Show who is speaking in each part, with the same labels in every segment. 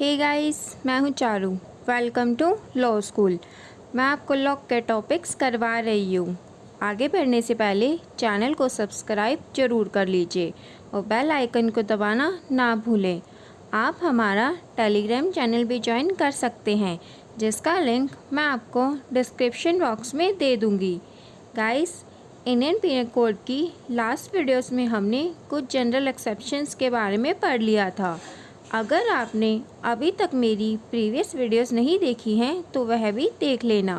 Speaker 1: हे guys, मैं हूँ Charu. Welcome to law school. मैं आपको लॉ के टॉपिक्स करवा रही हूँ। आगे बढ़ने से पहले चैनल को सब्सक्राइब जरूर कर लीजिए और बेल आइकन को दबाना ना भूलें। आप हमारा टेलीग्राम चैनल भी ज्वाइन कर सकते हैं, जिसका लिंक मैं आपको डिस्क्रिप्शन बॉक्स में दे दूँगी। गाइस, इंडियन पीनल कोड की लास्ट वीडियोस में हमने कुछ जनरल एक्सेप्शंस के बारे में पढ़ लिया था। अगर आपने अभी तक मेरी प्रीवियस वीडियोस नहीं देखी हैं तो वह भी देख लेना।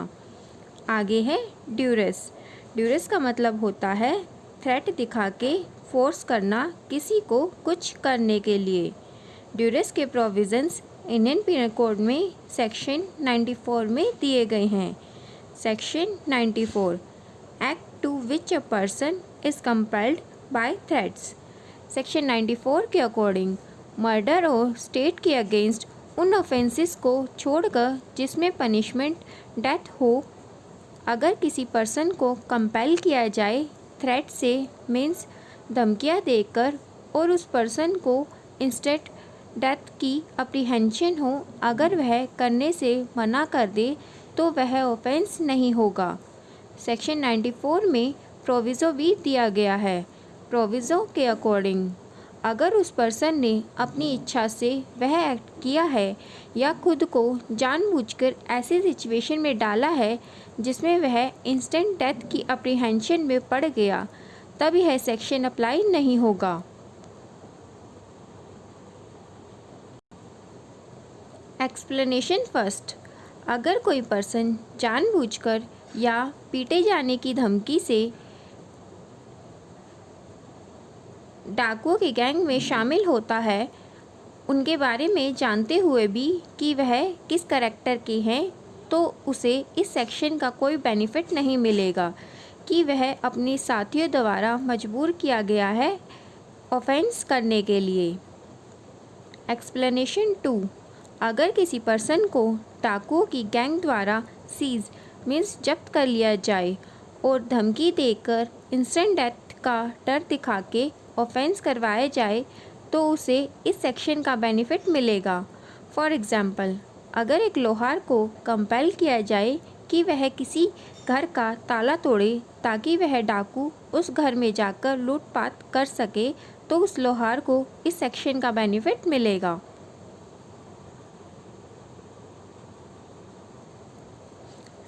Speaker 1: आगे है ड्यूरेस। ड्यूरेस का मतलब होता है थ्रेट दिखा के फोर्स करना किसी को कुछ करने के लिए। ड्यूरेस के प्रोविजंस इंडियन पीनल कोड में सेक्शन 94 में दिए गए हैं। Section 94, act to which a person is compelled by threats. Section 94 के अकॉर्डिंग मर्डर और स्टेट के अगेंस्ट उन ऑफेंसेस को छोड़कर जिसमें पनिशमेंट डेथ हो, अगर किसी पर्सन को कंपेल किया जाए थ्रेट से, मीन्स धमकियाँ देकर, और उस पर्सन को इंस्टेंट डेथ की अप्रीहेंशन हो, अगर वह करने से मना कर दे तो वह ऑफेंस नहीं होगा। सेक्शन 94 में प्रोविज़ो भी दिया गया है। प्रोविज़ो के अकॉर्डिंग अगर उस पर्सन ने अपनी इच्छा से वह एक्ट किया है या खुद को जानबूझकर ऐसी सिचुएशन में डाला है जिसमें वह इंस्टेंट डेथ की अप्रीहेंशन में पड़ गया, तब यह सेक्शन अप्लाई नहीं होगा। Explanation first. अगर कोई पर्सन जानबूझकर या पीटे जाने की धमकी से डाकुओं की गैंग में शामिल होता है, उनके बारे में जानते हुए भी कि वह किस करैक्टर के हैं, तो उसे इस सेक्शन का कोई बेनिफिट नहीं मिलेगा कि वह अपने साथियों द्वारा मजबूर किया गया है ऑफेंस करने के लिए। एक्सप्लेनेशन 2। अगर किसी पर्सन को डाकुओं की गैंग द्वारा सीज मीन्स जब्त कर लिया जाए और धमकी देकर इंस्टेंट डेथ का डर दिखा के ऑफेंस करवाया जाए तो उसे इस सेक्शन का बेनिफिट मिलेगा। फॉर एग्ज़ाम्पल, अगर एक लोहार को कंपेल किया जाए कि वह किसी घर का ताला तोड़े ताकि वह डाकू उस घर में जाकर लूटपाट कर सके, तो उस लोहार को इस सेक्शन का बेनिफिट मिलेगा।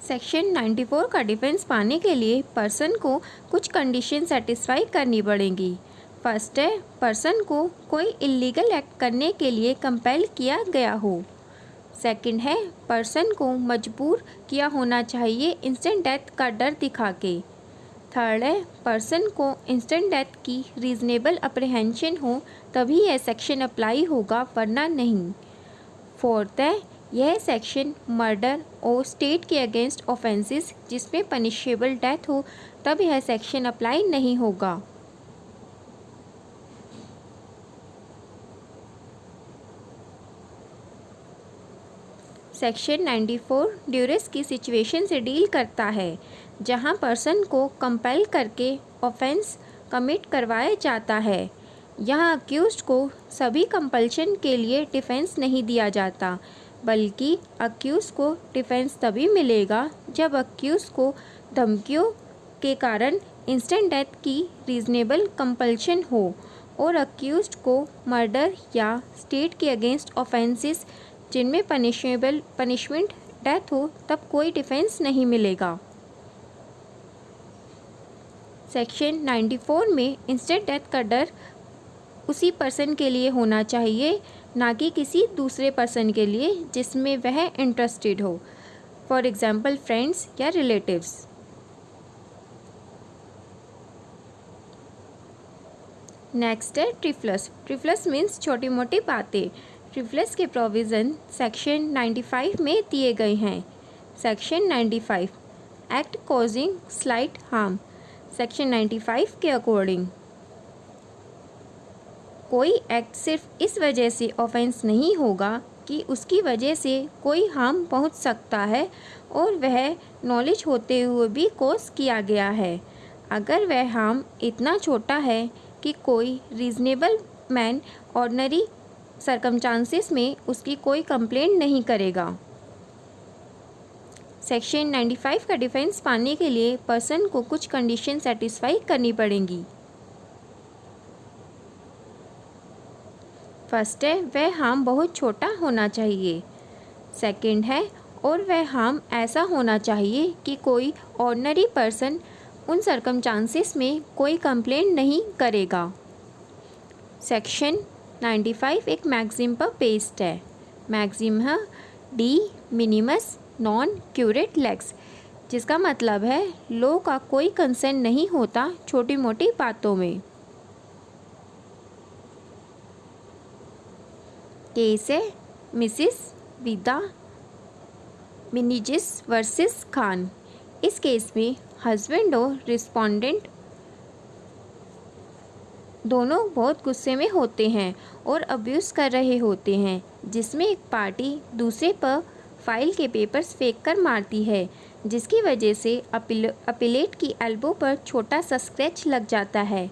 Speaker 1: सेक्शन 94 का डिफेंस पाने के लिए पर्सन को कुछ कंडीशन सेटिस्फाई करनी पड़ेंगी। फर्स्ट है, पर्सन को कोई इलीगल एक्ट करने के लिए कंपेल किया गया हो। सेकंड है, पर्सन को मजबूर किया होना चाहिए इंस्टेंट डेथ का डर दिखा के। थर्ड है, पर्सन को इंस्टेंट डेथ की रीज़नेबल अप्रीहेंशन हो, तभी यह सेक्शन अप्लाई होगा, वरना नहीं। फोर्थ है, यह सेक्शन मर्डर और स्टेट के अगेंस्ट ऑफेंसेस जिसमें पनिशेबल डेथ हो, तब यह सेक्शन अप्लाई नहीं होगा। सेक्शन 94 ड्यूरेस की सिचुएशन से डील करता है जहां पर्सन को कंपेल करके ऑफेंस कमिट करवाया जाता है। यहां अक्यूज्ड को सभी कंपल्शन के लिए डिफेंस नहीं दिया जाता, बल्कि अक्यूज़ को डिफेंस तभी मिलेगा जब अक्यूज़ को धमकियों के कारण इंस्टेंट डेथ की रीज़नेबल कंपल्शन हो और अक्यूज्ड को मर्डर या स्टेट के अगेंस्ट ऑफेंसेस जिनमें पनिशमेंट डेथ हो, तब कोई डिफेंस नहीं मिलेगा। सेक्शन 94 में इंस्टेंट डेथ का डर उसी पर्सन के लिए होना चाहिए, ना कि किसी दूसरे पर्सन के लिए जिसमें वह इंटरेस्टेड हो, फॉर एग्जांपल फ्रेंड्स या रिलेटिव्स। नेक्स्ट है ट्रिफलस। ट्रिफलस मीन्स छोटी मोटी बातें। ट्रिफलस के प्रोविज़न सेक्शन 95 में दिए गए हैं। Section 95, act causing slight harm. Section 95 के अकॉर्डिंग कोई एक्ट सिर्फ इस वजह से ऑफेंस नहीं होगा कि उसकी वजह से कोई हार्म पहुंच सकता है और वह नॉलेज होते हुए भी कॉज किया गया है। अगर वह हार्म इतना छोटा है कि कोई रीजनेबल मैन ऑर्डनरी सरकमस्टांसेस में उसकी कोई कंप्लेंट नहीं करेगा। सेक्शन 95 का डिफेंस पाने के लिए पर्सन को कुछ कंडीशन सेटिस्फाई करनी पड़ेंगी। फर्स्ट है वह हार्म बहुत छोटा होना चाहिए। सेकंड है और वह हार्म ऐसा होना चाहिए कि कोई ऑर्डिनरी पर्सन उन सर्कमस्टांसेस में कोई कंप्लेंट नहीं करेगा। सेक्शन 95 एक मैक्सिम पर बेस्ड है। मैक्सिम है de minimis non curat lex, जिसका मतलब है लॉ का कोई कंसर्न नहीं होता छोटी मोटी बातों में। केस है मिसिस विदा मिनिजिस वर्सेस खान। इस केस में हस्बैंड और रिस्पोंडेंट दोनों बहुत गुस्से में होते हैं और अब्यूज़ कर रहे होते हैं, जिसमें एक पार्टी दूसरे पर फाइल के पेपर्स फेंक कर मारती है, जिसकी वजह से अपीलेट की एल्बो पर छोटा सा स्क्रैच लग जाता है।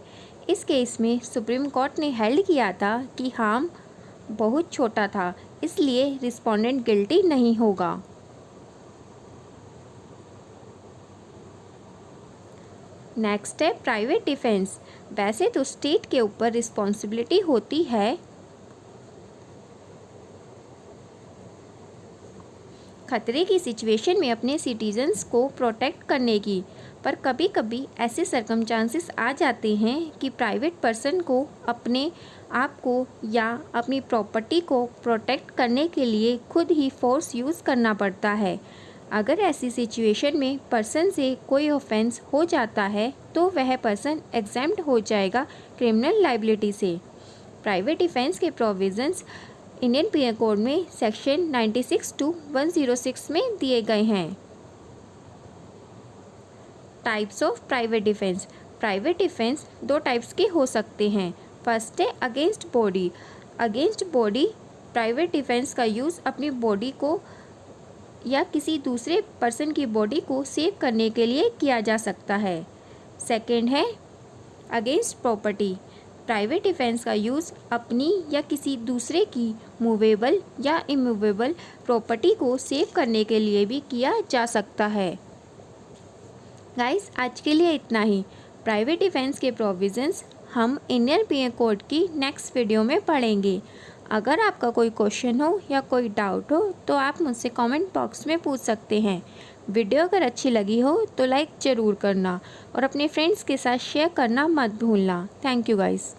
Speaker 1: इस केस में सुप्रीम कोर्ट ने हेल्ड किया था कि हार्म बहुत छोटा था, इसलिए रिस्पोंडेंट गिल्टी नहीं होगा। नेक्स्ट है प्राइवेट डिफेंस। वैसे तो स्टेट के ऊपर रिस्पॉन्सिबिलिटी होती है खतरे की सिचुएशन में अपने सिटीजन्स को प्रोटेक्ट करने की, पर कभी कभी ऐसे सर्कमस्टांसेस आ जाते हैं कि प्राइवेट पर्सन को अपने आप को या अपनी प्रॉपर्टी को प्रोटेक्ट करने के लिए खुद ही फोर्स यूज़ करना पड़ता है। अगर ऐसी सिचुएशन में पर्सन से कोई ऑफेंस हो जाता है तो वह पर्सन एग्जेम्प्ट हो जाएगा क्रिमिनल लाइबिलिटी से। प्राइवेट डिफेंस के प्रोविजंस इंडियन पीनल कोड में सेक्शन 96 to 106 में दिए गए हैं। Types of private defence. Private defence दो टाइप्स के हो सकते हैं। फर्स्ट है against body. Against body private defence का यूज़ अपनी बॉडी को या किसी दूसरे पर्सन की बॉडी को सेव करने के लिए किया जा सकता है। सेकंड है अगेंस्ट प्रॉपर्टी। प्राइवेट डिफेंस का यूज़ अपनी या किसी दूसरे की मूवेबल या इमूवेबल प्रॉपर्टी को सेव करने के लिए भी किया जा सकता है। गाइस, आज के लिए इतना ही। प्राइवेट डिफेंस के प्रोविजंस हम इंडियन पीनल कोड की नेक्स्ट वीडियो में पढ़ेंगे। अगर आपका कोई क्वेश्चन हो या कोई डाउट हो तो आप मुझसे कमेंट बॉक्स में पूछ सकते हैं। वीडियो अगर अच्छी लगी हो तो लाइक ज़रूर करना और अपने फ्रेंड्स के साथ शेयर करना मत भूलना। Thank you guys.